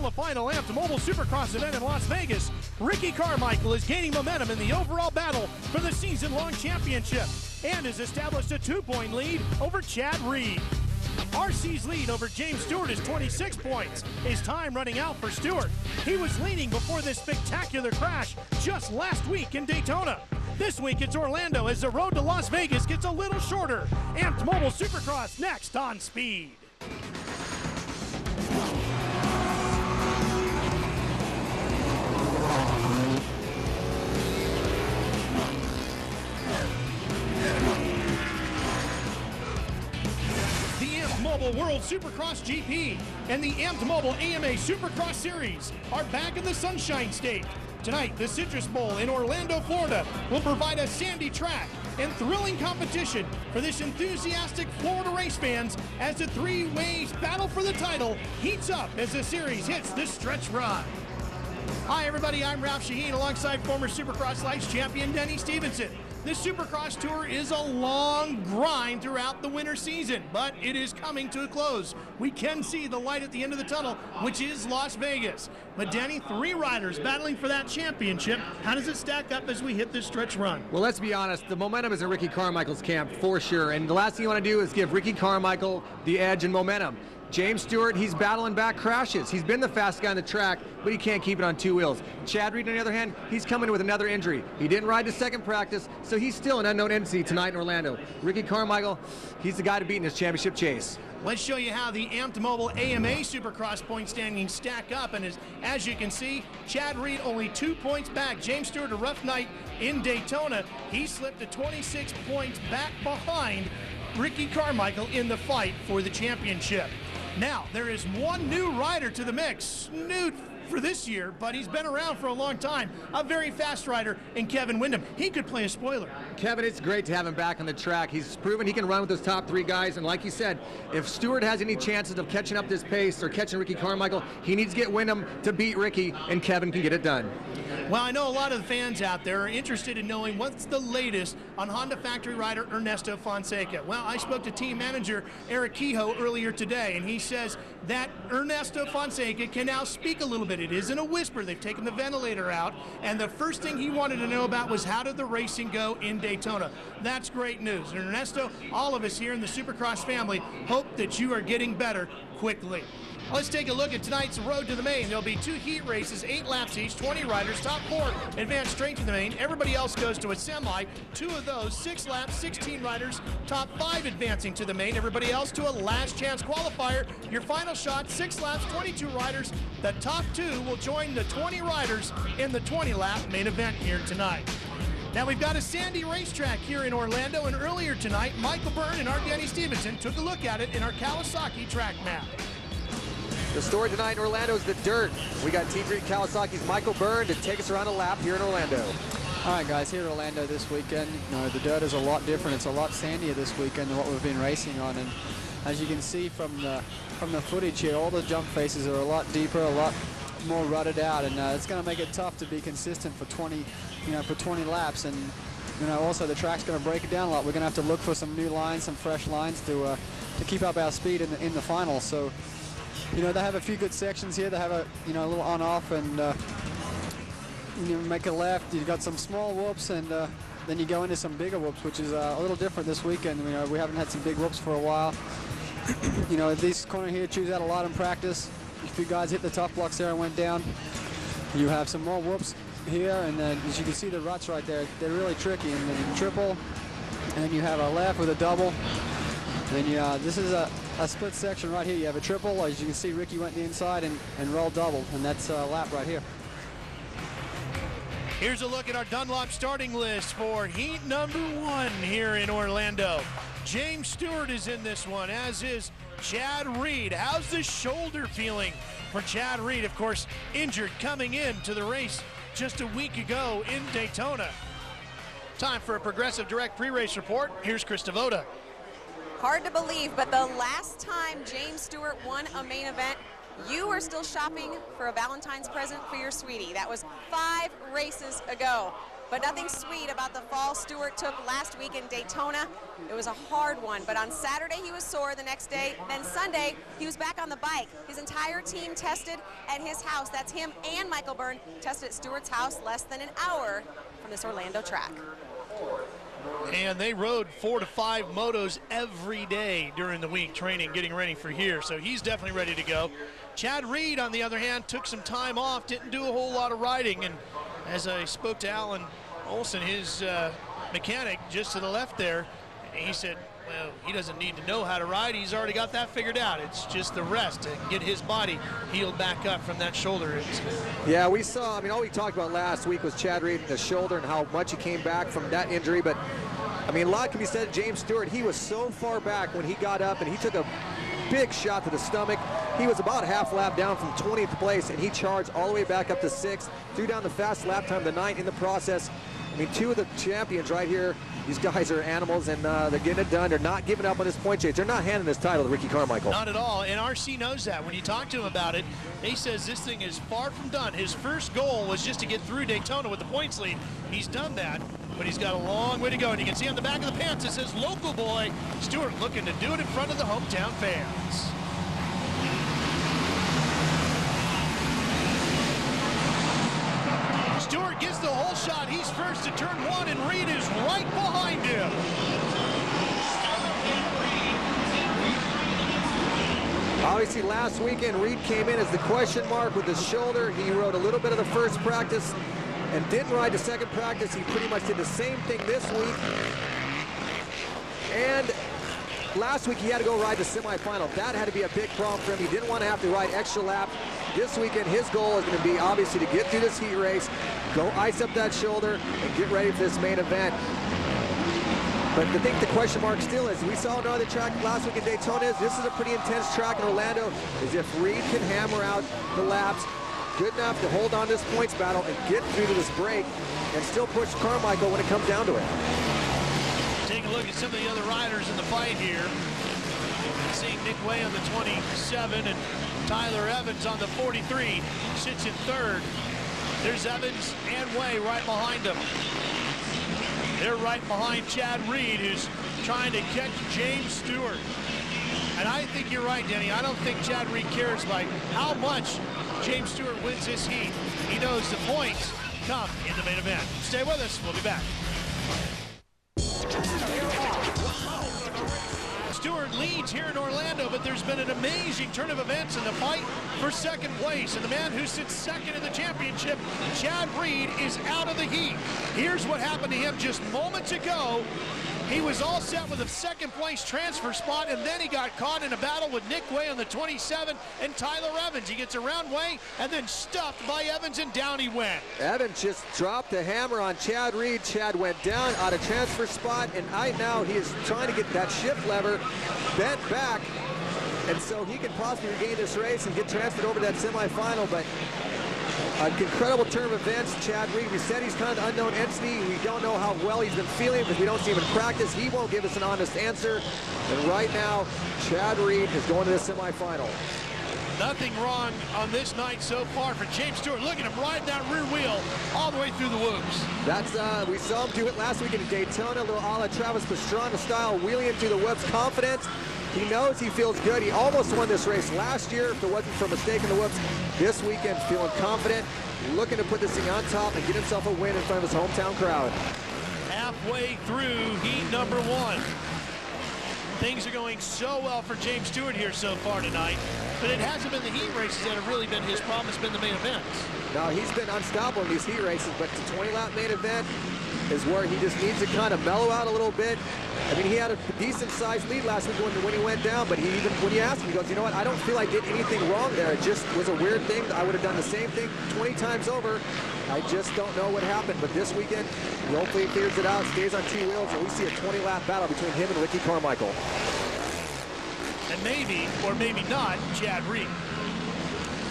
the final Amped Mobile Supercross event in Las Vegas, Ricky Carmichael is gaining momentum in the overall battle for the season-long championship and has established a 2-point lead over Chad Reed. RC's lead over James Stewart is 26 points. His time running out for Stewart. He was leading before this spectacular crash just last week in Daytona. This week it's Orlando as the road to Las Vegas gets a little shorter. Amped Mobile Supercross next on Speed. Mobile World Supercross GP and the Amped Mobile AMA Supercross Series are back in the Sunshine State. Tonight, the Citrus Bowl in Orlando, Florida will provide a sandy track and thrilling competition for this enthusiastic Florida race fans as the three-way battle for the title heats up as the series hits the stretch run. Hi everybody, I'm Ralph Shaheen alongside former Supercross Lights champion Denny Stevenson. This Supercross tour is a long grind throughout the winter season, but it is coming to a close. We can see the light at the end of the tunnel, which is Las Vegas. But Danny, 3 riders battling for that championship. How does it stack up as we hit this stretch run? Well, let's be honest, the momentum is in Ricky Carmichael's camp for sure, and the last thing you want to do is give Ricky Carmichael the edge and momentum. James Stewart, he's battling back crashes. He's been the fast guy on the track, but he can't keep it on 2 wheels. Chad Reed, on the other hand, he's coming with another injury. He didn't ride the second practice, so he's still an unknown entity tonight in Orlando. Ricky Carmichael, he's the guy to beat in his championship chase. Let's show you how the Amped Mobile AMA Supercross point standings stack up. And as you can see, Chad Reed only 2 points back. James Stewart, a rough night in Daytona. He slipped to 26 points back behind Ricky Carmichael in the fight for the championship. Now, there is one new rider to the mix, new for this year, but he's been around for a long time. A very fast rider in Kevin Windham. He could play a spoiler. Kevin, it's great to have him back on the track. He's proven he can run with those top 3 guys, and like you said, if Stewart has any chances of catching up this pace or catching Ricky Carmichael, he needs to get Windham to beat Ricky, and Kevin can get it done. Well, I know a lot of the fans out there are interested in knowing what's the latest on Honda factory rider Ernesto Fonseca. Well, I spoke to team manager Eric Kehoe earlier today, and he says that Ernesto Fonseca can now speak a little bit. It isn't a whisper. They've taken the ventilator out, and the first thing he wanted to know about was how did the racing go in Daytona. That's great news. And Ernesto, all of us here in the Supercross family hope that you are getting better quickly. Let's take a look at tonight's Road to the Main. There'll be 2 heat races, 8 laps each, 20 riders. Top 4 advance straight to the main. Everybody else goes to a semi. 2 of those, 6 laps, 16 riders. Top 5 advancing to the main. Everybody else to a last chance qualifier. Your final shot, 6 laps, 22 riders. The top 2 will join the 20 riders in the 20-lap main event here tonight. Now we've got a sandy racetrack here in Orlando, and earlier tonight, Michael Byrne and our Danny Stevenson took a look at it in our Kawasaki track map. The story tonight in Orlando is the dirt. We got T3 Kawasaki's Michael Byrne to take us around a lap here in Orlando. All right, guys, here in Orlando this weekend, the dirt is a lot different. It's a lot sandier this weekend than what we've been racing on. And as you can see from the footage here, all the jump faces are a lot deeper, a lot more rutted out, and it's going to make it tough to be consistent for 20 laps. And also the track's going to break it down a lot. We're going to have to look for some new lines, some fresh lines to keep up our speed in the final. So. They have a few good sections here. They have a little on-off, and you make a left. You've got some small whoops, and then you go into some bigger whoops, which is a little different this weekend. We haven't had some big whoops for a while. This corner here chews out a lot in practice. A few guys hit the top blocks there and went down. You have some more whoops here, and then as you can see the ruts right there, they're really tricky. And then you triple, and then you have a left with a double. Then this is a split section right here. You have a triple. As you can see, Ricky went the inside and rolled double, and that's a lap right here. Here's a look at our Dunlop starting list for heat number 1 here in Orlando. James Stewart is in this one, as is Chad Reed. How's the shoulder feeling for Chad Reed? Of course, injured coming into the race just a week ago in Daytona. Time for a Progressive Direct pre-race report. Here's Chris Devoda. Hard to believe, but the last time James Stewart won a main event, you were still shopping for a Valentine's present for your sweetie. That was 5 races ago. but nothing sweet about the fall Stewart took last week in Daytona. It was a hard one, but on Saturday he was sore the next day. Then Sunday, he was back on the bike. His entire team tested at his house. That's him and Michael Byrne tested at Stewart's house less than an hour from this Orlando track. And they rode 4 to 5 motos every day during the week, training, getting ready for here. So he's definitely ready to go. Chad Reed, on the other hand, took some time off, didn't do a whole lot of riding. And as I spoke to Alan Olson, his mechanic just to the left there, he said, well, he doesn't need to know how to ride. He's already got that figured out. It's just the rest to get his body healed back up from that shoulder incident. Yeah, we saw, I mean, all we talked about last week was Chad Reed and the shoulder and how much he came back from that injury. But, I mean, a lot can be said of James Stewart. He was so far back when he got up, and he took a big shot to the stomach. He was about a half lap down from 20th place, and he charged all the way back up to 6th, threw down the fast lap time to 9 in the process. I mean, 2 of the champions right here. These guys are animals, and they're getting it done. They're not giving up on this point chase. They're not handing this title to Ricky Carmichael. Not at all, and RC knows that. When you talk to him about it, he says this thing is far from done. His first goal was just to get through Daytona with the points lead. He's done that, but he's got a long way to go. And you can see on the back of the pants, it says local boy. Stewart looking to do it in front of the hometown fans. Stewart gets the whole shot. He's first to turn 1, and Reed is right behind him. Obviously, last weekend, Reed came in as the question mark with his shoulder. He rode a little bit of the first practice and didn't ride the second practice. He pretty much did the same thing this week. And last week, he had to go ride the semifinal. That had to be a big problem for him. He didn't want to have to ride extra laps. This weekend, his goal is going to be obviously to get through this heat race, go ice up that shoulder, and get ready for this main event. But I think the question mark still is, we saw another track last week in Daytona. This is a pretty intense track in Orlando, is if Reed can hammer out the laps good enough to hold on to this points battle and get through to this break and still push Carmichael when it comes down to it. Take a look at some of the other riders in the fight here. Seeing Nick Way on the 27 and Tyler Evans on the 43 sits in 3rd. There's Evans and Way right behind him. They're right behind Chad Reed, who's trying to catch James Stewart. And I think you're right, Denny. I don't think Chad Reed cares like how much James Stewart wins this heat. He knows the points come in the main event. Stay with us. We'll be back. Stewart leads here in Orlando, but there's been an amazing turn of events in the fight for second place. And the man who sits second in the championship, Chad Reed, is out of the heat. Here's what happened to him just moments ago. He was all set with a second place transfer spot, and then he got caught in a battle with Nick Way on the 27 and Tyler Evans. He gets around Way and then stuffed by Evans, and down he went. Evans just dropped the hammer on Chad Reed. Chad went down out of transfer spot, and right now he is trying to get that shift lever bent back, and so he can possibly regain this race and get transferred over to that semifinal. But an incredible turn of events. Chad Reed, we said he's kind of an unknown entity. We don't know how well he's been feeling because we don't see him in practice. He won't give us an honest answer. And right now, Chad Reed is going to the semifinal. Nothing wrong on this night so far for James Stewart. Look at him ride that rear wheel all the way through the whoops. That's we saw him do it last week in Daytona, a little a la Travis Pastrana style, wheeling into the whoops. Confidence. He knows he feels good. He almost won this race last year if it wasn't for a mistake in the whoops. This weekend, feeling confident, looking to put this thing on top and get himself a win in front of his hometown crowd. Halfway through heat number 1. Things are going so well for James Stewart here so far tonight, but it hasn't been the heat races that have really been his problem. It's been the main events. Now, he's been unstoppable in these heat races, but the 20-lap main event is where he just needs to kind of mellow out a little bit. I mean, he had a decent-sized lead last week when he went down, but when you ask him, he goes, you know what, I don't feel I did anything wrong there. It just was a weird thing. I would have done the same thing 20 times over. I just don't know what happened, but this weekend, hopefully he figures it out, stays on 2 wheels, and we see a 20-lap battle between him and Ricky Carmichael. And maybe, or maybe not, Chad Reed.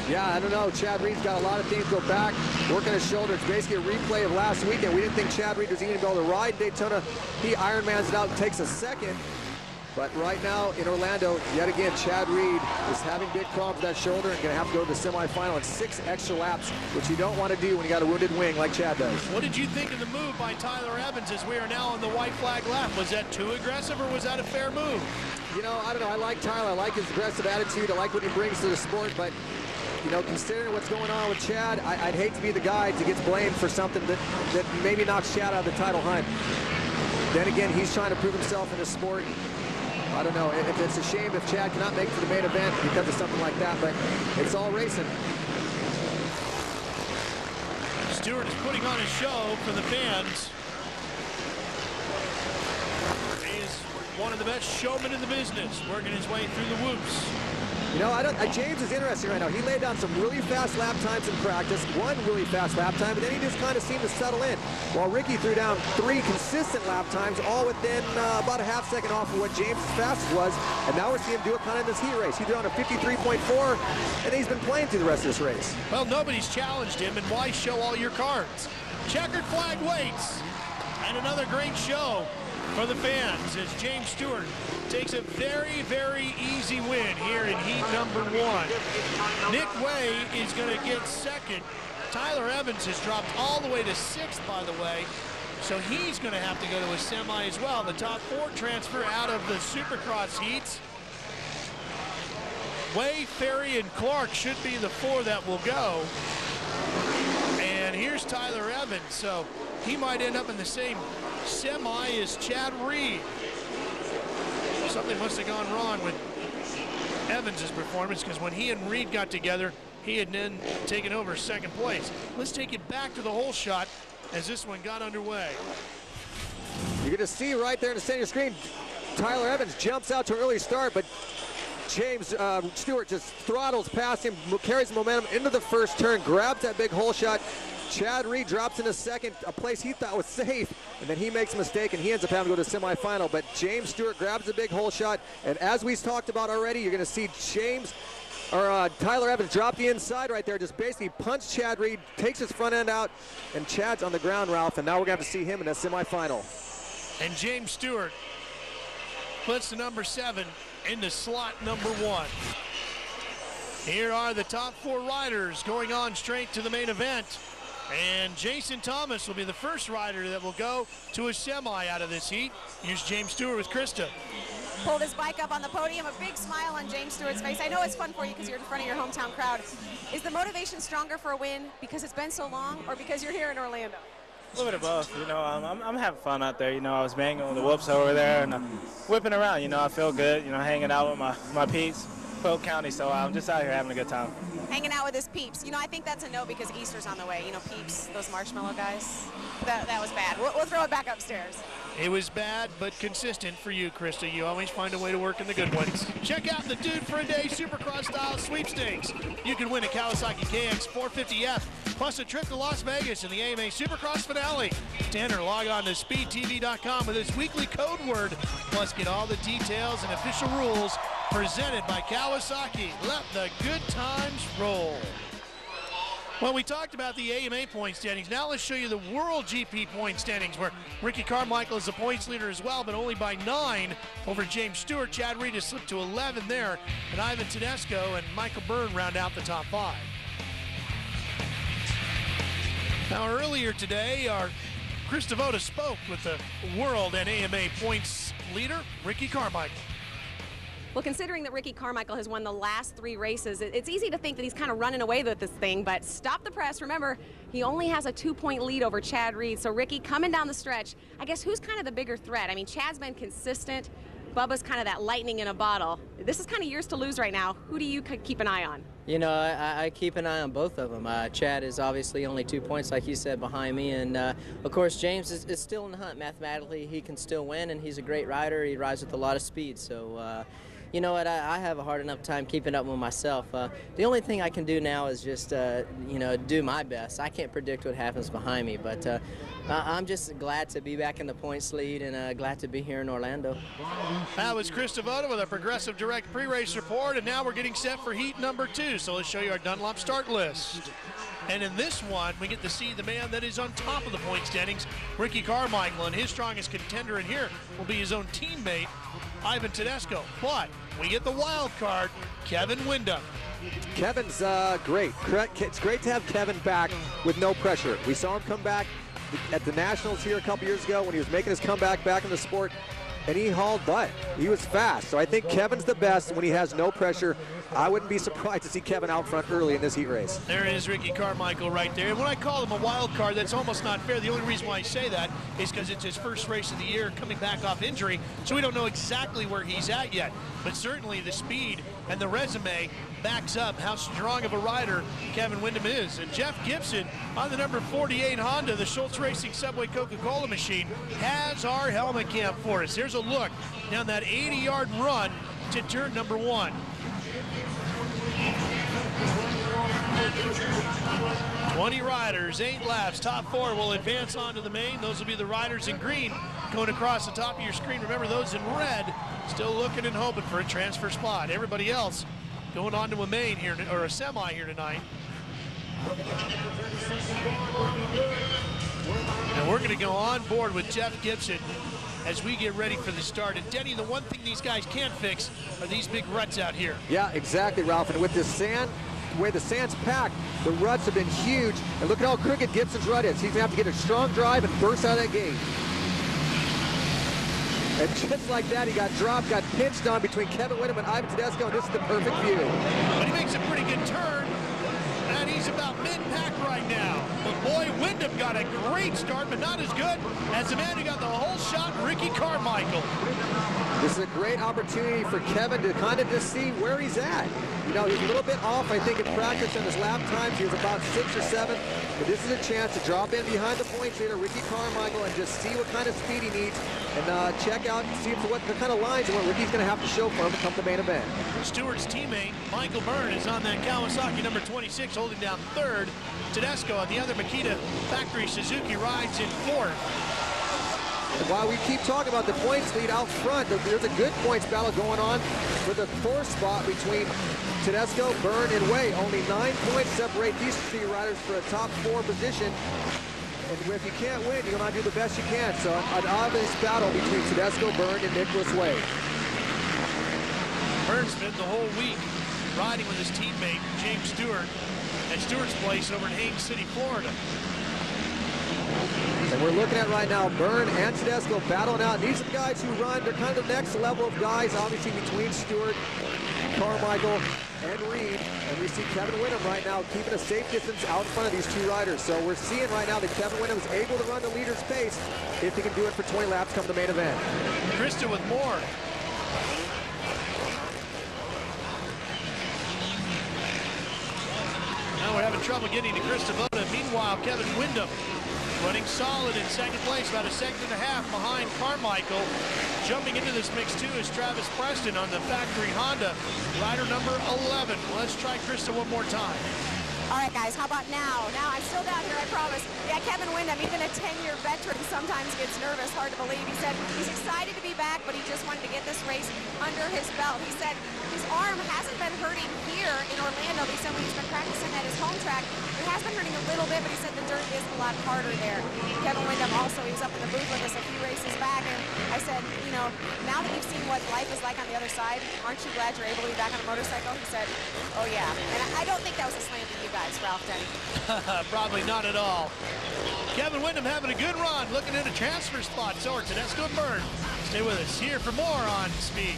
Yeah, I don't know. Chad Reed's got a lot of things to go back, work on his shoulder. It's basically a replay of last weekend. We didn't think Chad Reed was even going to ride Daytona. He Ironmans it out and takes a second. But right now in Orlando, yet again, Chad Reed is having big problems with that shoulder and going to have to go to the semifinal in 6 extra laps, which you don't want to do when you got a wounded wing like Chad does. What did you think of the move by Tyler Evans as we are now on the white flag lap? Was that too aggressive or was that a fair move? You know, I don't know. I like Tyler. I like his aggressive attitude. I like what he brings to the sport. But, you know, considering what's going on with Chad, I'd hate to be the guy to get blamed for something that maybe knocks Chad out of the title hunt. Then again, he's trying to prove himself in the sport. I don't know if it's a shame if Chad cannot make it to the main event because of something like that, but it's all racing. Stewart is putting on a show for the fans. He is one of the best showmen in the business, working his way through the whoops. You know, James is interesting right now. He laid down some really fast lap times in practice, one really fast lap time, but then he just kind of seemed to settle in. While Ricky threw down 3 consistent lap times, all within about a half second off of what James' fastest was, and now we're seeing him do it kind of in this heat race. He threw on a 53.4, and he's been playing through the rest of this race. Well, nobody's challenged him, and why show all your cards? Checkered flag waits, and another great show for the fans as James Stewart takes a very, very easy win here in heat number 1. Nick Way is going to get second. Tyler Evans has dropped all the way to 6th, by the way, so he's going to have to go to a semi as well. The top 4 transfer out of the Supercross heats. Way, Ferry, and Clark should be the 4 that will go. And here's Tyler Evans, so he might end up in the same semi as Chad Reed. Something must have gone wrong with Evans' performance, because when he and Reed got together, he had then taken over 2nd place. Let's take it back to the whole shot as this one got underway. You're going to see right there in the center of your screen, Tyler Evans jumps out to an early start, but James Stewart just throttles past him, carries the momentum into the first turn, grabs that big hole shot. Chad Reed drops into 2nd, a place he thought was safe, and then he makes a mistake and he ends up having to go to the semifinal. But James Stewart grabs the big hole shot, and as we've talked about already, you're going to see Tyler Evans drop the inside right there, just basically punch Chad Reed, takes his front end out, and Chad's on the ground, Ralph, and now we're going to have to see him in the semifinal. And James Stewart puts the number 7 into slot number 1. Here are the top 4 riders going on straight to the main event. And Jason Thomas will be the first rider that will go to a semi out of this heat. Here's James Stewart with Krista. Pulled his bike up on the podium, a big smile on James Stewart's face. I know it's fun for you because you're in front of your hometown crowd. Is the motivation stronger for a win because it's been so long, or because you're here in Orlando? A little bit of both. You know, I'm having fun out there. You know, I was banging with the whoops over there and whipping around. You know, I feel good, you know, hanging out with my peeps, Polk County, so I'm just out here having a good time. Hanging out with his peeps. You know, I think that's a no because Easter's on the way. You know, peeps, those marshmallow guys. That was bad. We'll throw it back upstairs. It was bad, but consistent for you, Krista. You always find a way to work in the good ones. Check out the Dude for a Day Supercross-style sweepstakes. You can win a Kawasaki KX 450F, plus a trip to Las Vegas in the AMA Supercross finale. To enter, log on to speedtv.com with this weekly code word, plus get all the details and official rules presented by Kawasaki. Let the good times roll. Well, we talked about the AMA point standings. Now let's show you the World GP point standings, where Ricky Carmichael is the points leader as well, but only by 9 over James Stewart. Chad Reed has slipped to 11 there, and Ivan Tedesco and Michael Byrne round out the top 5. Now, earlier today, our Chris Devoda spoke with the World and AMA points leader, Ricky Carmichael. Well, considering that Ricky Carmichael has won the last 3 races, it's easy to think that he's kind of running away with this thing, but stop the press. Remember, he only has a 2-point lead over Chad Reed. So, Ricky, coming down the stretch, I guess who's kind of the bigger threat? I mean, Chad's been consistent. Bubba's kind of that lightning in a bottle. This is kind of yours to lose right now. Who do you keep an eye on? You know, I keep an eye on both of them. Chad is obviously only 2 points, like you said, behind me. And, of course, James is still in the hunt. Mathematically, he can still win, and he's a great rider. He rides with a lot of speed. So, you know what, I have a hard enough time keeping up with myself. The only thing I can do now is just, you know, do my best. I can't predict what happens behind me, but I'm just glad to be back in the points lead and glad to be here in Orlando. That was Chris Devoda with a Progressive Direct pre-race report, and now we're getting set for heat number 2. So let's show you our Dunlop start list. And in this one, we get to see the man that is on top of the point standings, Ricky Carmichael, and his strongest contender in here will be his own teammate, Ivan Tedesco. But we get the wild card, Kevin Windham. Kevin's great. It's great to have Kevin back with no pressure. We saw him come back at the Nationals here a couple years ago when he was making his comeback back in the sport, and he hauled butt. He was fast. So I think Kevin's the best when he has no pressure. I wouldn't be surprised to see Kevin out front early in this heat race. There is Ricky Carmichael right there. And when I call him a wild card, that's almost not fair. The only reason why I say that is because it's his first race of the year coming back off injury, so we don't know exactly where he's at yet. But certainly the speed and the resume backs up how strong of a rider Kevin Windham is. And Jeff Gibson on the number 48 Honda, the Schultz Racing Subway Coca-Cola machine, has our helmet cam for us. Here's a look down that 80-yard run to turn number 1. 20 riders, 8 laps. Top 4 will advance onto the main. Those will be the riders in green going across the top of your screen. Remember, those in red still looking and hoping for a transfer spot. Everybody else going on to a main here, or a semi here tonight. And we're going to go on board with Jeff Gibson as we get ready for the start. And Denny, the one thing these guys can't fix are these big ruts out here. Yeah, exactly, Ralph. And with this sand, the way the sand's packed, the ruts have been huge. And look at how crooked Gibson's rut is. He's going to have to get a strong drive and burst out of that gate. And just like that, he got dropped, got pinched on between Kevin Windham and Ivan Tedesco, and this is the perfect view. But he makes a pretty good turn, and he's about mid-pack right now. But boy, Windham got a great start, but not as good as the man who got the whole shot, Ricky Carmichael. This is a great opportunity for Kevin to kind of just see where he's at. You know, he's a little bit off, I think, in practice on his lap times. He was about 6 or 7. But this is a chance to drop in behind the points leader, Ricky Carmichael, and just see what kind of speed he needs and check out and see what kind of lines and what Ricky's going to have to show for him to come to the main event. Stewart's teammate, Michael Byrne, is on that Kawasaki number 26, holding down 3rd. Tedesco on the other Makita Factory Suzuki rides in 4th. And while we keep talking about the points lead out front, there's a good points battle going on for the 4th spot between Tedesco, Byrne, and Way. Only 9 points separate these 3 riders for a top 4 position. And if you can't win, you're going to do the best you can. So an obvious battle between Tedesco, Byrne, and Nicholas Way. Byrne spent the whole week riding with his teammate, James Stewart, at Stewart's place over in Haines City, Florida. And we're looking at right now Byrne and Tedesco battling out. These are the guys who run. They're kind of the next level of guys, obviously, between Stewart, Carmichael, and Reed. And we see Kevin Windham right now keeping a safe distance out in front of these 2 riders. So we're seeing right now that Kevin Windham is able to run the leader's pace if he can do it for 20 laps come the main event. Krista with more. Now we're having trouble getting to Krista Voda. Meanwhile, Kevin Windham running solid in 2nd place, about a 1.5 seconds behind Carmichael. Jumping into this mix too is Travis Preston on the factory Honda, rider number 11. Let's try Krista one more time. All right, guys, how about now? Now, I'm still down here, I promise. Yeah, Kevin Windham, even a 10-year veteran, sometimes gets nervous, hard to believe. He said he's excited to be back, but he just wanted to get this race under his belt. He said his arm hasn't been hurting here in Orlando. He said when he's been practicing at his home track, it has been hurting a little bit, but he said the dirt is a lot harder there. Kevin Windham also, he was up in the booth with us a few races back, and I said, you know, now that you've seen what life is like on the other side, aren't you glad you're able to be back on a motorcycle? He said, oh yeah. And I don't think that was a slam to you guys, Ralph, Denny. Probably not at all. Kevin Windham having a good run, looking at a transfer spot. So are Tedesco and Byrne. Stay with us here for more on Speed.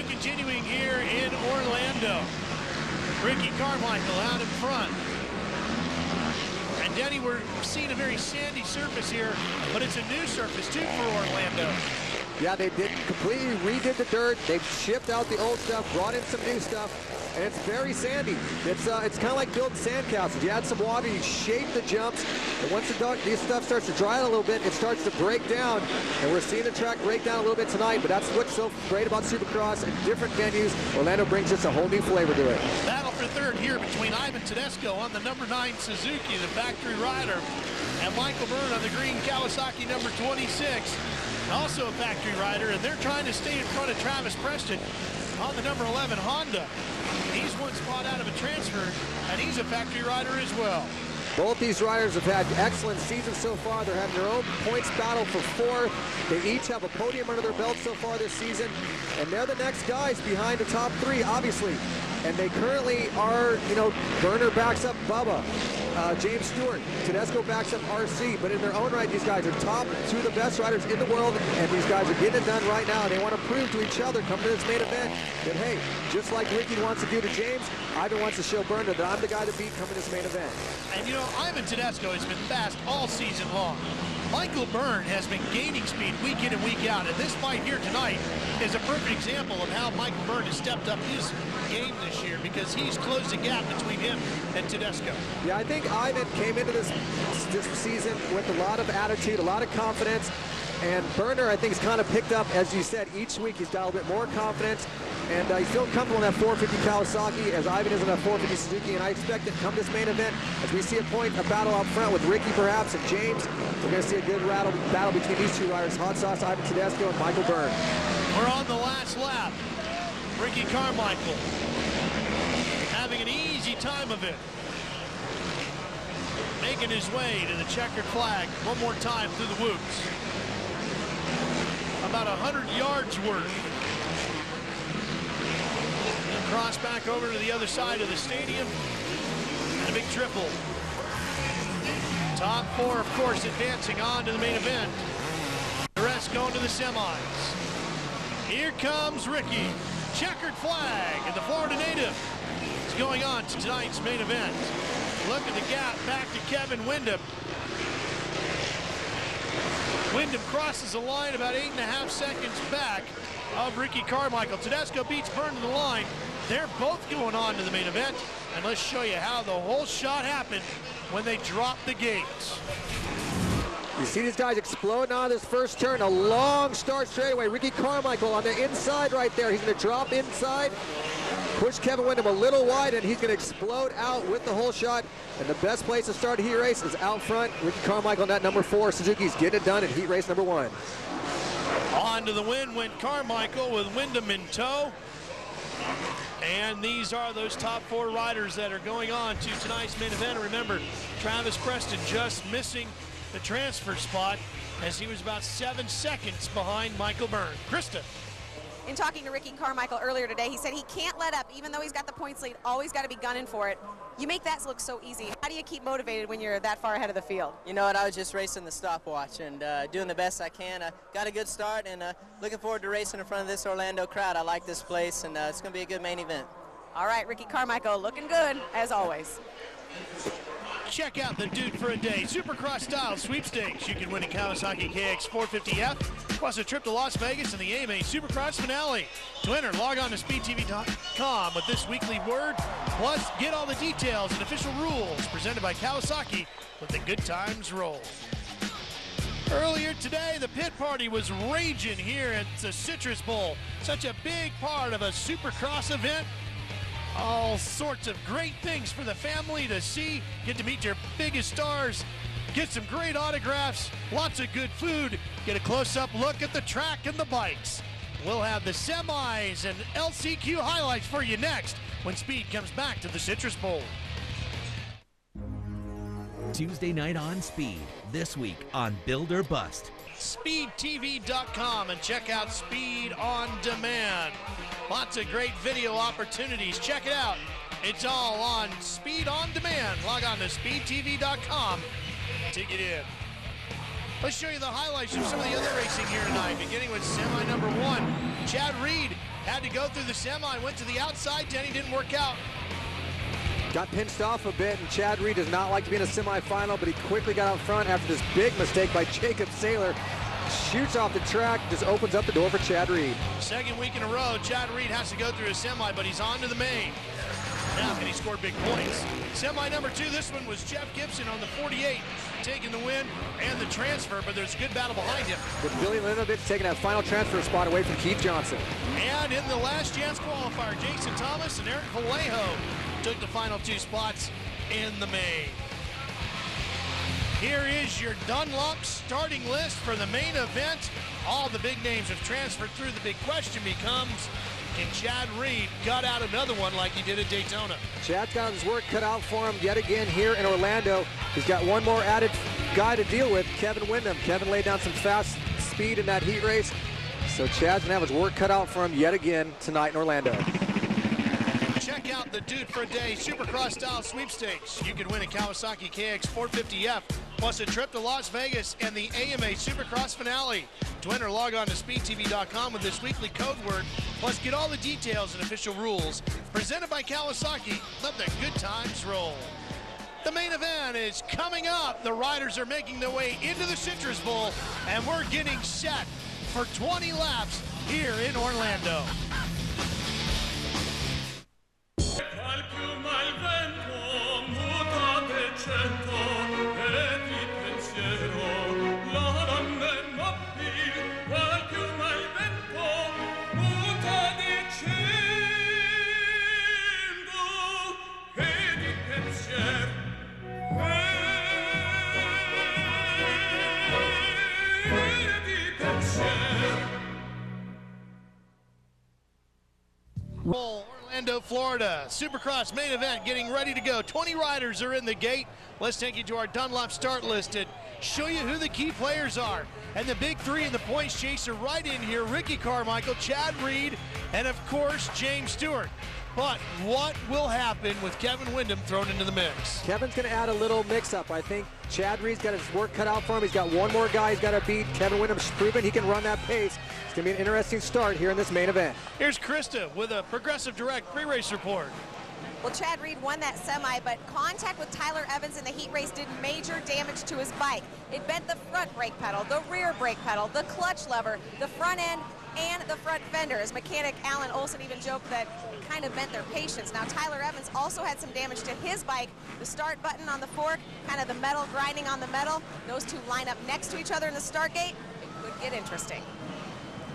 Continuing here in Orlando. Ricky Carmichael out in front. And Denny, we're seeing a very sandy surface here, but it's a new surface too for Orlando. Yeah, they completely redid the dirt. They've shipped out the old stuff, brought in some new stuff, and it's very sandy. It's kind of like building sandcastles. You add some water, you shape the jumps, and once this stuff starts to dry out a little bit, it starts to break down, and we're seeing the track break down a little bit tonight, but that's what's so great about Supercross and different venues. Orlando brings just a whole new flavor to it. Battle for third here between Ivan Tedesco on the number 9 Suzuki, the factory rider, and Michael Byrne on the green Kawasaki number 26. Also a factory rider, and they're trying to stay in front of Travis Preston on the number 11 Honda. He's one spot out of a transfer, and he's a factory rider as well. Both these riders have had excellent seasons so far. They're having their own points battle for 4th. They each have a podium under their belt so far this season, and they're the next guys behind the top 3, obviously. And they currently are, you know, Burner backs up Bubba, James Stewart, Tedesco backs up RC, but in their own right, these guys are top 2 of the best riders in the world, and these guys are getting it done right now. They want to prove to each other, come to this main event, that hey, just like Ricky wants to do to James, Ivan wants to show Burner that I'm the guy to beat coming to this main event. And you know, Ivan Tedesco has been fast all season long. Michael Byrne has been gaining speed week in and week out, and this fight here tonight is a perfect example of how Michael Byrne has stepped up his game this year, because he's closed the gap between him and Tedesco. Yeah, I think Ivan came into this season with a lot of attitude, a lot of confidence, and Burner, I think, has kind of picked up, as you said, each week he's got a little bit more confidence, and he's feeling comfortable in that 450 Kawasaki, as Ivan is in that 450 Suzuki, and I expect that come this main event, as we see a battle out front with Ricky perhaps and James, we're going to see a good battle between these 2 riders, Hot Sauce Ivan Tedesco and Michael Byrne. We're on the last lap. Ricky Carmichael having an easy time of it, making his way to the checkered flag one more time through the whoops. About 100 yards worth. Cross back over to the other side of the stadium, and a big triple. Top 4, of course, advancing on to the main event. The rest going to the semis. Here comes Ricky. Checkered flag, and the Florida native is going on to tonight's main event. Look at the gap back to Kevin Windham. Windham crosses the line about 8.5 seconds back of Ricky Carmichael. Tedesco beats Byrne to the line. They're both going on to the main event, and let's show you how the whole shot happened when they dropped the gates. You see these guys exploding on this first turn, a long start straightaway. Ricky Carmichael on the inside right there. He's going to drop inside, push Kevin Windham a little wide, and he's going to explode out with the whole shot. And the best place to start a heat race is out front. Ricky Carmichael in that number 4. Suzuki's getting it done in heat race number 1. On to the win went Carmichael with Windham in tow. And these are those top 4 riders that are going on to tonight's main event. Remember, Travis Preston just missing the transfer spot as he was about 7 seconds behind Michael Byrne. Krista. In talking to Ricky Carmichael earlier today, he said he can't let up, even though he's got the points lead, always got to be gunning for it. You make that look so easy. How do you keep motivated when you're that far ahead of the field? You know what, I was just racing the stopwatch and doing the best I can. I got a good start, and looking forward to racing in front of this Orlando crowd. I like this place, and it's going to be a good main event. All right, Ricky Carmichael looking good, as always. Check out the dude for a day. Supercross style sweepstakes. You can win a Kawasaki KX 450F, plus a trip to Las Vegas in the AMA Supercross finale. To enter, log on to speedtv.com with this weekly word, plus get all the details and official rules presented by Kawasaki with the good times roll. Earlier today, the pit party was raging here at the Citrus Bowl. Such a big part of a Supercross event. All sorts of great things for the family to see. Get to meet your biggest stars. Get some great autographs. Lots of good food. Get a close-up look at the track and the bikes. We'll have the semis and LCQ highlights for you next when Speed comes back to the Citrus Bowl. Tuesday night on Speed. This week on Build or Bust. SpeedTV.com and check out Speed on Demand. Lots of great video opportunities. Check it out. It's all on Speed on Demand. Log on to SpeedTV.com to get in. Let's show you the highlights of some of the other racing here tonight, beginning with semi number 1. Chad Reed had to go through the semi, went to the outside. Denny didn't work out. Got pinched off a bit, and Chad Reed does not like to be in a semifinal, but he quickly got out front after this big mistake by Jacob Saylor. shoots off the track, just opens up the door for Chad Reed. Second week in a row, Chad Reed has to go through a semi, but he's on to the main. Now can he score big points? Semi number 2, this one was Jeff Gibson on the 48, taking the win and the transfer, but there's a good battle behind him. With Billy Linovich taking that final transfer spot away from Keith Johnson. And in the last chance qualifier, Jason Thomas and Eric Vallejo took the final 2 spots in the main. Here is your Dunlop starting list for the main event. All the big names have transferred through. The big question becomes, can Chad Reed gut out another one like he did at Daytona? Chad's got his work cut out for him yet again here in Orlando. He's got one more added guy to deal with, Kevin Windham. Kevin laid down some fast speed in that heat race, so Chad's gonna have his work cut out for him yet again tonight in Orlando. Check out the Dude for a Day Supercross style sweepstakes. You can win a Kawasaki KX 450F, plus a trip to Las Vegas and the AMA Supercross finale. To enter, log on to speedtv.com with this weekly code word, plus get all the details and official rules. Presented by Kawasaki, let the good times roll. The main event is coming up. The riders are making their way into the Citrus Bowl, and we're getting set for 20 laps here in Orlando. Orlando, Florida, Supercross main event getting ready to go. 20 riders are in the gate. Let's take you to our Dunlop start list and show you who the key players are. And the big 3 in the points chase are right in here. Ricky Carmichael, Chad Reed, and of course, James Stewart. But what will happen with Kevin Windham thrown into the mix? Kevin's going to add a little mix-up. I think Chad Reed's got his work cut out for him. He's got one more guy he's got to beat. Kevin Windham's proven he can run that pace. It's going to be an interesting start here in this main event. Here's Krista with a Progressive Direct pre-race report. Well, Chad Reed won that semi, but contact with Tyler Evans in the heat race did major damage to his bike. It bent the front brake pedal, the rear brake pedal, the clutch lever, the front end, and the front fender. As mechanic Alan Olson even joked that it kind of bent their patience. Now, Tyler Evans also had some damage to his bike. The start button on the fork, kind of the metal grinding on the metal. Those two line up next to each other in the start gate. It could get interesting.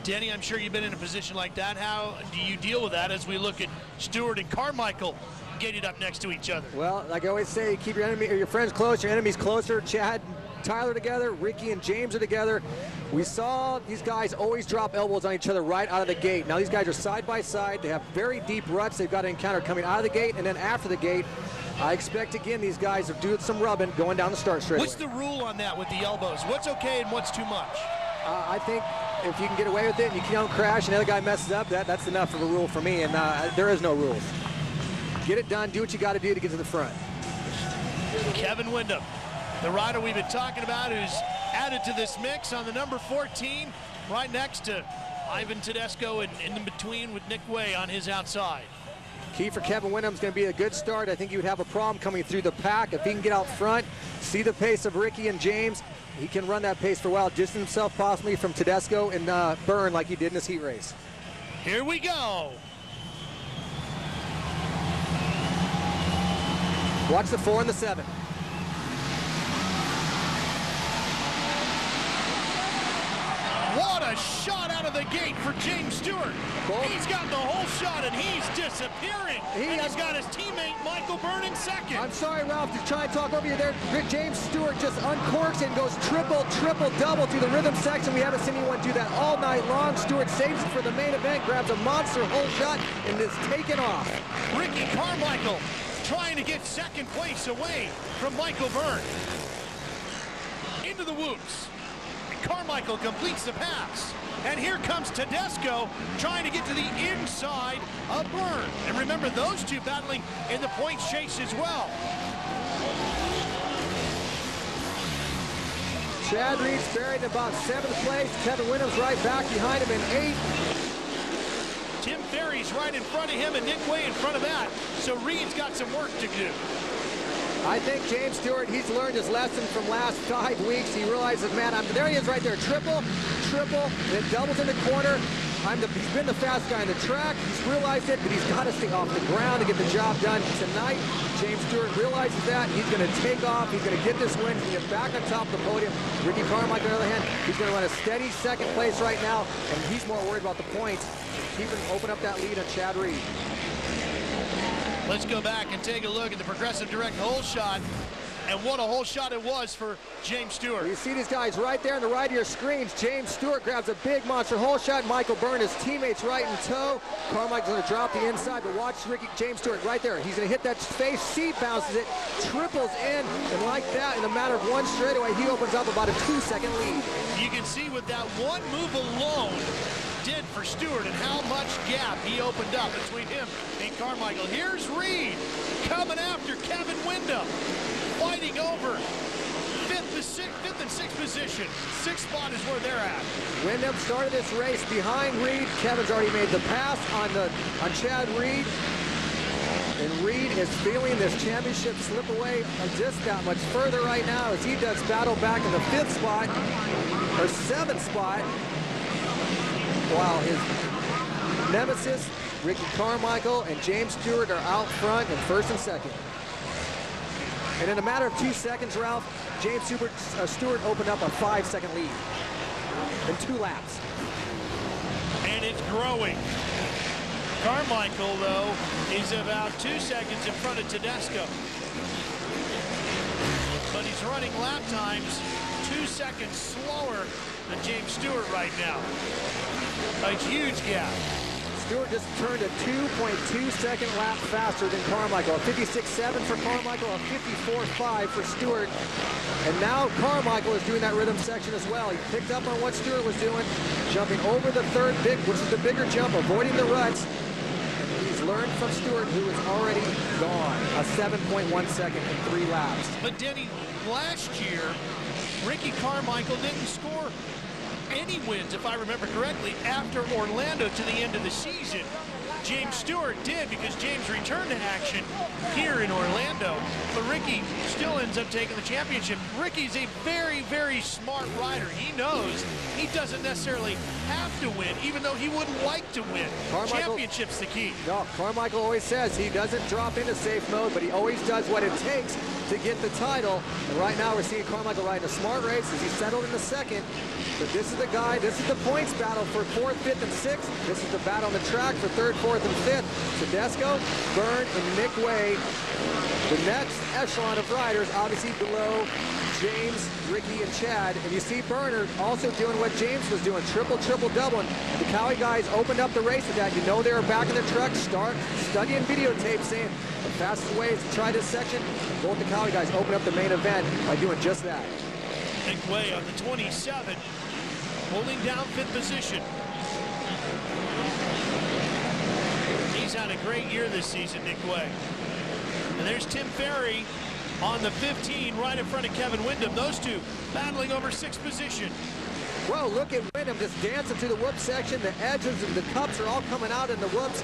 Denny, I'm sure you've been in a position like that. How do you deal with that as we look at Stewart and Carmichael gated up next to each other? Well, like I always say, keep your enemy or your friends close, your enemies closer. Chad and Tyler together, Ricky and James are together. We saw these guys always drop elbows on each other right out of the gate. Now these guys are side by side. They have very deep ruts they've got to encounter coming out of the gate and then after the gate. I expect, again, these guys are doing some rubbing going down the start straight. What's the rule on that with the elbows? What's okay and what's too much? I think if you can get away with it and you don't crash and the other guy messes up, that's enough of a rule for me, and there is no rules. Get it done, do what you got to do to get to the front. Kevin Windham, the rider we've been talking about, who's added to this mix on the number 14, right next to Ivan Tedesco and in between with Nick Way on his outside. Key for Kevin Windham is going to be a good start. I think he would have a problem coming through the pack. If he can get out front, see the pace of Ricky and James, he can run that pace for a while, distance himself possibly from Tedesco and Byrne like he did in this heat race. Here we go. Watch the 4 and the 7. What a shot out of the gate for James Stewart. He's got the whole shot and he's disappearing. He's got his teammate Michael Byrne in second. I'm sorry, Ralph, to try and talk over you there. James Stewart just uncorks and goes triple, double through the rhythm section. We haven't seen anyone do that all night long. Stewart saves it for the main event, grabs a monster hole shot, and is taken off. Ricky Carmichael trying to get second place away from Michael Byrne. Into the whoops. Carmichael completes the pass. And here comes Tedesco trying to get to the inside of Byrne. And remember, those two battling in the points chase as well. Chad Reed's buried in about 7th place. Kevin Windham's right back behind him in 8th. Tim Ferry's right in front of him and Nick Way in front of that. So Reed's got some work to do. I think James Stewart, he's learned his lesson from last 5 weeks. He realizes, man, there he is right there. Triple, then doubles in the corner. He's been the fast guy on the track. He's realized it, but he's got to stay off the ground to get the job done tonight. James Stewart realizes that. He's going to take off. He's going to get this win. He's going to get back on top of the podium. Ricky Carmichael, on the other hand, he's going to run a steady second place right now, and he's more worried about the points. Open up that lead on Chad Reed. Let's go back and take a look at the Progressive Direct hole shot. And what a hole shot it was for James Stewart. You see these guys right there on the right of your screens. James Stewart grabs a big monster hole shot. Michael Byrne, his teammates right in tow. Carmichael's going to drop the inside, but watch James Stewart right there. He's going to hit that face, seat bounces it, triples in, and like that, in a matter of one straightaway, he opens up about a 2-second lead. You can see with that one move alone did for Stewart and how much gap he opened up between him and Carmichael. Here's Reed coming after Kevin Windham, fighting over fifth and sixth position. Sixth spot is where they're at. Windham started this race behind Reed. Kevin's already made the pass on Chad Reed. And Reed is feeling this championship slip away just that much further right now as he does battle back in the 5th spot, or 7th spot, while his nemesis, Ricky Carmichael and James Stewart, are out front in 1st and 2nd. And in a matter of 2 seconds, Ralph, James Stewart opened up a 5-second lead in 2 laps. And it's growing. Carmichael, though, is about 2 seconds in front of Tedesco. But he's running lap times 2 seconds slower than James Stewart right now. A huge gap. Stewart just turned a 2.2-second lap faster than Carmichael. A 56.7 for Carmichael, a 54.5 for Stewart. And now Carmichael is doing that rhythm section as well. He picked up on what Stewart was doing, jumping over the 3rd big, which is the bigger jump, avoiding the ruts. And he's learned from Stewart, who is already gone. A 7.1 second in 3 laps. But Denny, last year, Ricky Carmichael didn't score any wins, if I remember correctly, after Orlando to the end of the season. James Stewart did, because James returned to action here in Orlando, but Ricky still ends up taking the championship. Ricky's a very, very smart rider. He knows he doesn't necessarily have to win, even though he would like to win. Championship's the key. No, Carmichael always says he doesn't drop into safe mode, but he always does what it takes to get the title. And right now we're seeing Carmichael riding a smart race as he settled in the 2nd. But this is the guy, this is the points battle for 4th, 5th, and 6th. This is the battle on the track for 3rd, 4th, and 5th. Tedesco, Byrne, and Nick Way. The next echelon of riders, obviously below James, Ricky, and Chad. And you see Byrne also doing what James was doing, triple, double. And the Cowie guys opened up the race with that. You know they were back in the truck, studying videotape, saying the fastest way is to try this section. Both the Cowie guys opened up the main event by doing just that. Nick Way on the 27, holding down 5th position. He's had a great year this season, Nick Way. And there's Tim Ferry on the 15, right in front of Kevin Windham. Those two battling over 6th position. Well, look at Windham just dancing through the whoop section. The edges and the cups are all coming out in the whoops.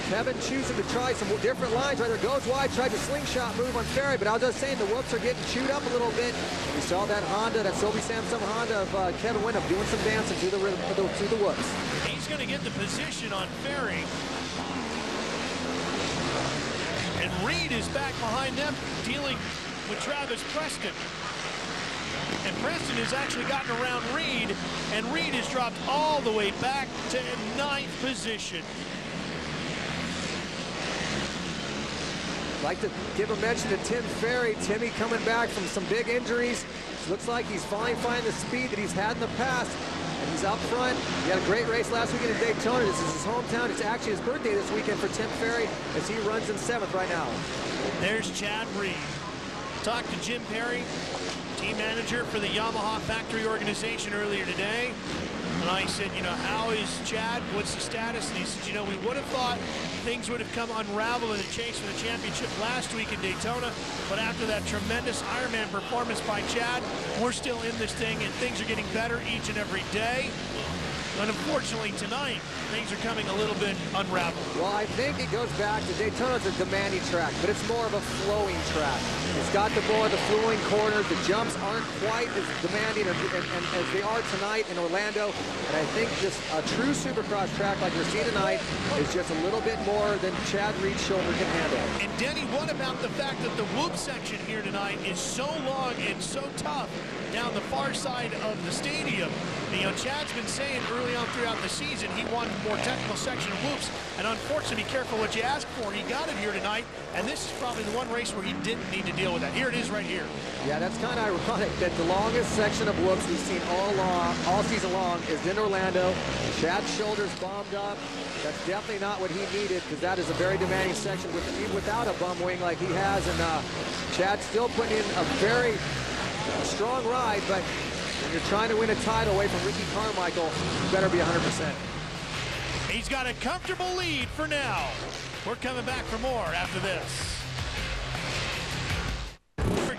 Kevin choosing to try some different lines. Right there, goes wide, tried the slingshot move on Ferry, but I was just saying the whoops are getting chewed up a little bit. We saw that Honda, that Sobe Samsung Honda of Kevin Windham doing some dancing through the whoops. He's going to get the position on Ferry. And Reed is back behind them, dealing with Travis Preston. And Preston has actually gotten around Reed, and Reed has dropped all the way back to 9th position. I'd like to give a mention to Tim Ferry. Timmy coming back from some big injuries. Looks like he's finally finding the speed that he's had in the past. And he's out front. He had a great race last weekend in Daytona. This is his hometown. It's actually his birthday this weekend for Tim Ferry as he runs in 7th right now. There's Chad Reed. Talked to Jim Perry, team manager for the Yamaha factory organization, earlier today. And I said, you know, how is Chad? What's the status? And he said, you know, we would have thought things would have come unravel in the chase for the championship last week in Daytona. But after that tremendous Ironman performance by Chad, we're still in this thing, and things are getting better each and every day. But unfortunately tonight, things are coming a little bit unraveled. Well, I think it goes back to Daytona's a demanding track, but it's more of a flowing track. It's got the more of the flowing corners. The jumps aren't quite as demanding as they are tonight in Orlando. And I think just a true Supercross track like we're seeing tonight is just a little bit more than Chad Reed's shoulder can handle. And Denny, what about the fact that the whoop section here tonight is so long and so tough down the far side of the stadium? You know, Chad's been saying early on throughout the season he wanted more technical section of whoops, and unfortunately, be careful what you ask for. He got it here tonight, and this is probably the one race where he didn't need to deal with that. Here it is right here. Yeah, that's kind of ironic that the longest section of whoops we've seen all season long is in Orlando. Chad's shoulders bombed up. That's definitely not what he needed, because that is a very demanding section even without a bum wing like he has. And Chad's still putting in a very strong ride, but when you're trying to win a title away from Ricky Carmichael, you better be 100%. He's got a comfortable lead for now. We're coming back for more after this.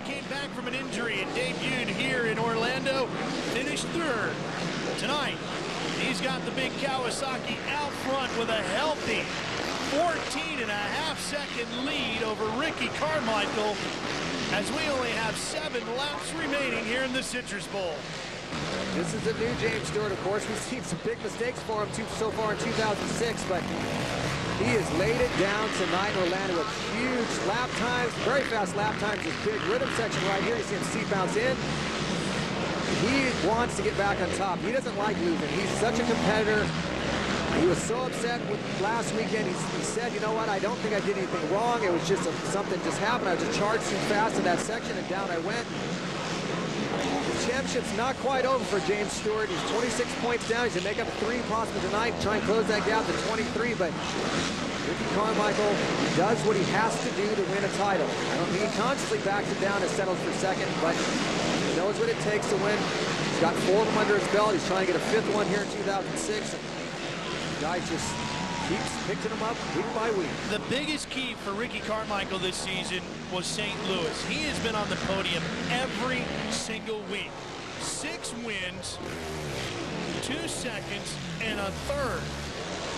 Came back from an injury and debuted here in Orlando, finished third. Tonight, he's got the big Kawasaki out front with a healthy 14.5-second lead over Ricky Carmichael, as we only have 7 laps remaining here in the Citrus Bowl. This is a new James Stewart. Of course, we've seen some big mistakes for him so far in 2006, but he has laid it down tonight in Orlando with huge lap times, very fast lap times. This big rhythm section right here, you see him seat bounce in. He wants to get back on top. He doesn't like losing. He's such a competitor. He was so upset with last weekend. He said, you know what, I don't think I did anything wrong. It was just something just happened. I just charged too fast in that section, and down I went. The championship's not quite over for James Stewart. He's 26 points down. He's going to make up 3 possible tonight, try and close that gap to 23, but Ricky Carmichael does what he has to do to win a title. I don't think he consciously backs it down and settles for second, but he knows what it takes to win. He's got 4 of them under his belt. He's trying to get a 5th one here in 2006. The guy just keeps picking them up week by week. The biggest key for Ricky Carmichael this season was St. Louis. He has been on the podium every single week. 6 wins, 2 seconds, and a 3rd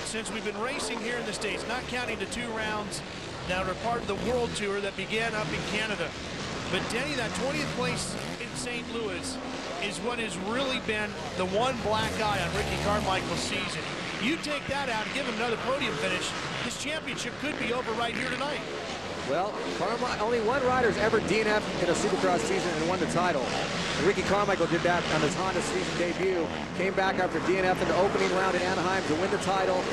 since we've been racing here in the States, not counting the 2 rounds that are part of the World Tour that began up in Canada. But Denny, that 20th place in St. Louis is what has really been the one black eye on Ricky Carmichael's season. You take that out and give him another podium finish, his championship could be over right here tonight. Well, only one rider's ever DNF'd in a Supercross season and won the title. And Ricky Carmichael did that on his Honda season debut. Came back after DNF in the opening round in Anaheim to win the title.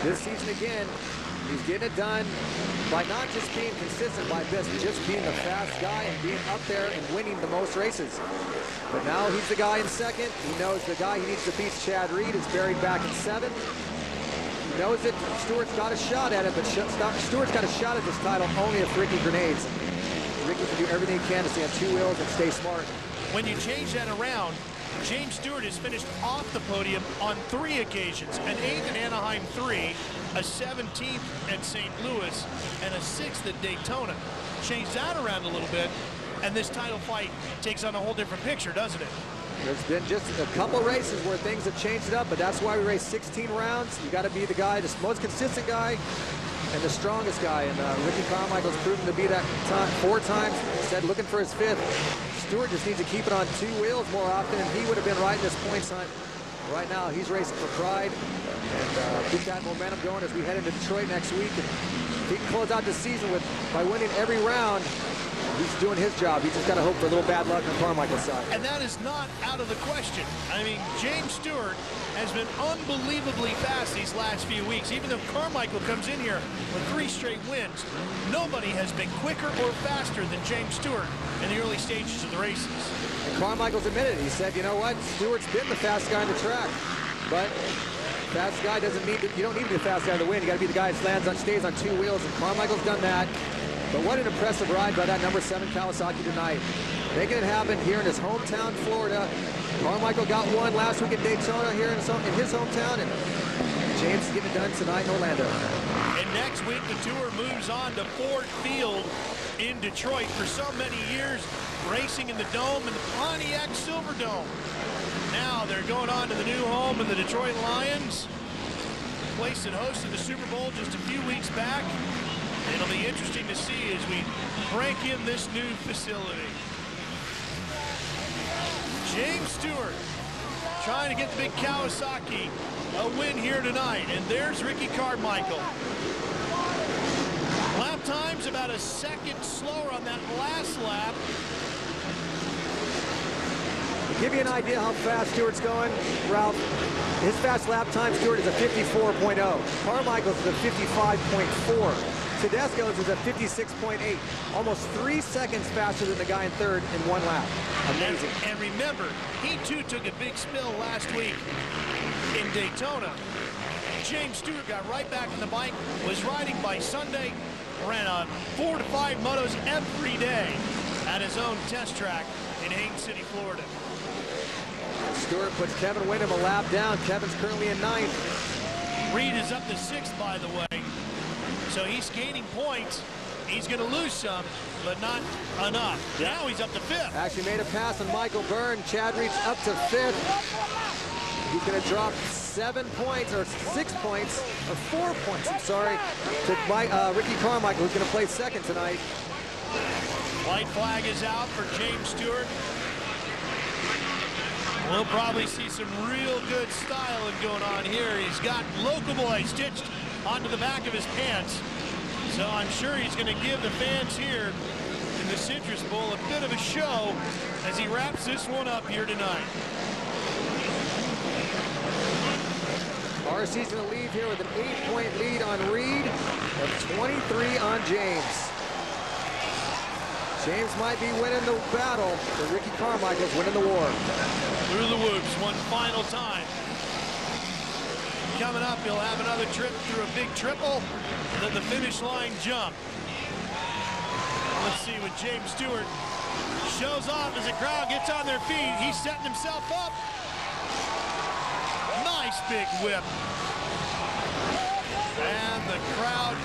This season again, he's getting it done by not just being consistent, by just being the fast guy and being up there and winning the most races. But now he's the guy in second. He knows the guy he needs to beat, Chad Reed, is buried back in 7th. He knows that Stewart's got a shot at it, but Stewart's got a shot at this title only if Ricky grenades. Ricky can do everything he can to stay on 2 wheels and stay smart. When you change that around, James Stewart has finished off the podium on 3 occasions, an 8th at Anaheim 3, a 17th at St. Louis, and a 6th at Daytona. Change that around a little bit, and this title fight takes on a whole different picture, doesn't it? There's been just a couple races where things have changed it up, but that's why we race 16 rounds. You got to be the guy, the most consistent guy, and the strongest guy. And Ricky Carmichael's proven to be that 4 times. Said looking for his 5th. Stewart just needs to keep it on 2 wheels more often, and he would have been right in this points hunt. Right now, he's racing for pride and keep that momentum going as we head into Detroit next week. And he can close out the season by winning every round. He's doing his job. He's just got to hope for a little bad luck on Carmichael's side. And that is not out of the question. I mean, James Stewart has been unbelievably fast these last few weeks. Even though Carmichael comes in here with 3 straight wins, nobody has been quicker or faster than James Stewart in the early stages of the races. And Carmichael's admitted it. He said, you know what, Stewart's been the fast guy on the track, but fast guy doesn't need to, you don't need to be the fast guy to win. You got to be the guy that stays on 2 wheels, and Carmichael's done that. But what an impressive ride by that number 7 Kawasaki tonight. Making it happen here in his hometown, Florida. Carmichael got 1 last week at Daytona here in his hometown, and James is getting it done tonight in Orlando. And next week, the tour moves on to Ford Field in Detroit. For so many years, racing in the Dome and the Pontiac Silverdome. Now they're going on to the new home of the Detroit Lions, place that hosted the Super Bowl just a few weeks back. It'll be interesting to see as we break in this new facility. James Stewart trying to get the big Kawasaki a win here tonight. And there's Ricky Carmichael. Lap time's about a second slower on that last lap. To give you an idea how fast Stewart's going, Ralph, his fast lap time, Stewart, is a 54.0. Carmichael's is a 55.4. Tedesco's is a 56.8. Almost 3 seconds faster than the guy in third in one lap. Amazing. And remember, he too took a big spill last week in Daytona. James Stewart got right back on the bike, was riding by Sunday, ran 4 to 5 motos every day at his own test track in Haines City, Florida. Stewart puts Kevin Windham a lap down. Kevin's currently in 9th. Reed is up to 6th, by the way. So he's gaining points. He's going to lose some, but not enough. Now he's up to 5th. Actually made a pass on Michael Byrne. Chad Reed's up to 5th. He's going to drop 7 points, or 6 points, or 4 points, I'm sorry, to Ricky Carmichael, who's going to play 2nd tonight. White flag is out for James Stewart. We'll probably see some real good styling going on here. He's got Local Boy stitched onto the back of his pants. So I'm sure he's going to give the fans here in the Citrus Bowl a bit of a show as he wraps this one up here tonight. RC's going to leave here with an 8-point lead on Reed and 23 on James. James might be winning the battle, but Ricky Carmichael's winning the war. Through the whoops one final time. Coming up, he'll have another trip through a big triple, and then the finish line jump. Let's see what James Stewart shows off as the crowd gets on their feet. He's setting himself up. Nice big whip. And the crowd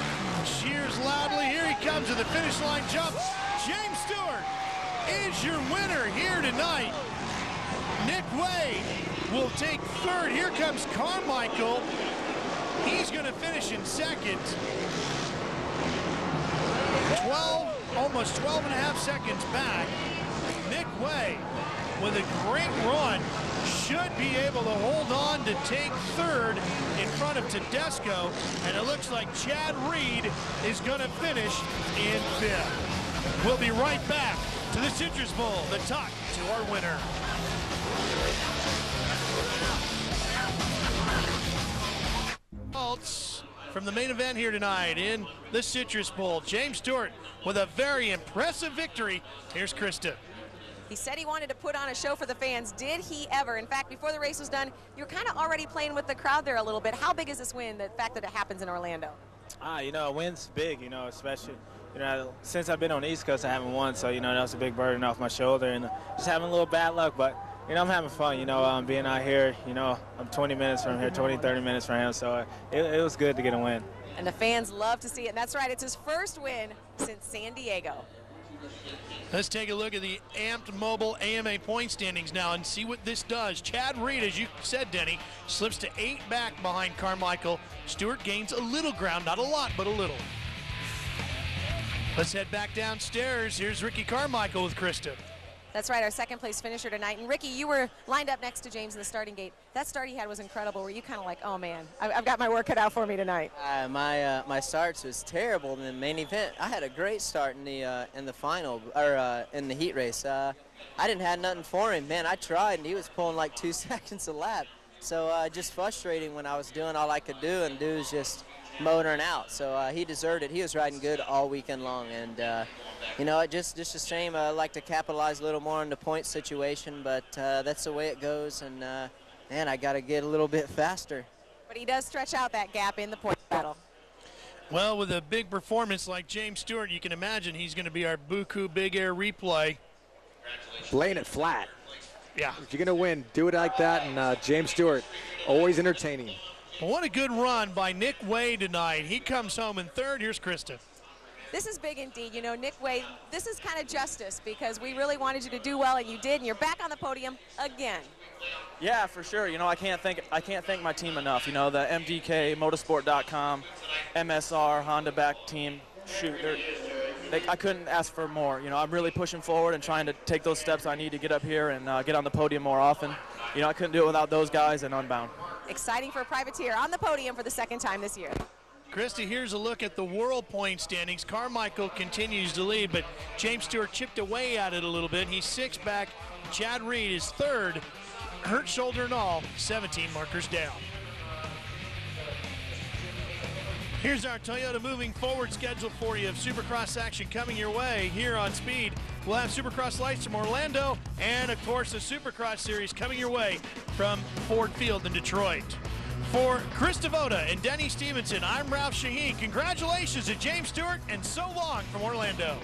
cheers loudly. Here he comes to the finish line jump. James Stewart is your winner here tonight. Nick Way will take 3rd. Here comes Carmichael. He's going to finish in 2nd. Almost 12 and a half seconds back. Nick Way, with a great run, should be able to hold on to take 3rd in front of Tedesco. And it looks like Chad Reed is going to finish in 5th. We'll be right back to the Citrus Bowl to talk to our winner. Results from the main event here tonight in the Citrus Bowl. James Stewart with a very impressive victory. Here's Krista. He said he wanted to put on a show for the fans. Did he ever? In fact, before the race was done, you were kind of already playing with the crowd there a little bit. How big is this win, the fact that it happens in Orlando? You know, a win's big, you know, especially, you know, since I've been on the East Coast, I haven't won, so, you know, that was a big burden off my shoulder, and just having a little bad luck, but, you know, I'm having fun, you know, being out here, you know, I'm 20 minutes from here, 20, 30 minutes from him, so it was good to get a win. And the fans love to see it, and that's right, it's his first win since San Diego. Let's take a look at the Amped Mobile AMA point standings now and see what this does. Chad Reed, as you said, Denny, slips to 8 back behind Carmichael. Stewart gains a little ground, not a lot, but a little. Let's head back downstairs. Here's Ricky Carmichael with Krista. That's right, our 2nd place finisher tonight. And Ricky, you were lined up next to James in the starting gate. That start he had was incredible. Were you kind of like, oh man, I've got my work cut out for me tonight? My starts was terrible in the main event. I had a great start in the final, or in the heat race. I didn't have nothing for him. Man, I tried, and he was pulling like 2 seconds a lap. So just frustrating when I was doing all I could do, and dude was just motoring out. So he deserved it. He was riding good all weekend long, and you know, just a shame. I'd like to capitalize a little more on the point situation, but that's the way it goes, and man, I got to get a little bit faster. But he does stretch out that gap in the point battle. Well, with a big performance like James Stewart, you can imagine he's going to be our Buku Big Air replay. Laying it flat. Yeah. If you're going to win, do it like that, and James Stewart, always entertaining. Well, what a good run by Nick Way tonight. He comes home in 3rd. Here's Krista. This is big indeed. You know, Nick Way, this is kind of justice because we really wanted you to do well, and you did, and you're back on the podium again. Yeah, for sure. You know, I can't thank my team enough. You know, the MDK, Motorsport.com, MSR, Honda back team. Shoot, I couldn't ask for more. You know, I'm really pushing forward and trying to take those steps I need to get up here and get on the podium more often. You know, I couldn't do it without those guys and Unbound. Exciting for a privateer on the podium for the second time this year. Christy, here's a look at the world point standings. Carmichael continues to lead, but James Stewart chipped away at it a little bit. He's 6 back. Chad Reed is 3rd. Hurt shoulder and all, 17 markers down. Here's our Toyota moving forward schedule for you of Supercross action coming your way here on Speed. We'll have Supercross lights from Orlando and, of course, the Supercross series coming your way from Ford Field in Detroit. For Chris Devoda and Denny Stevenson, I'm Ralph Shaheen. Congratulations to James Stewart, and so long from Orlando.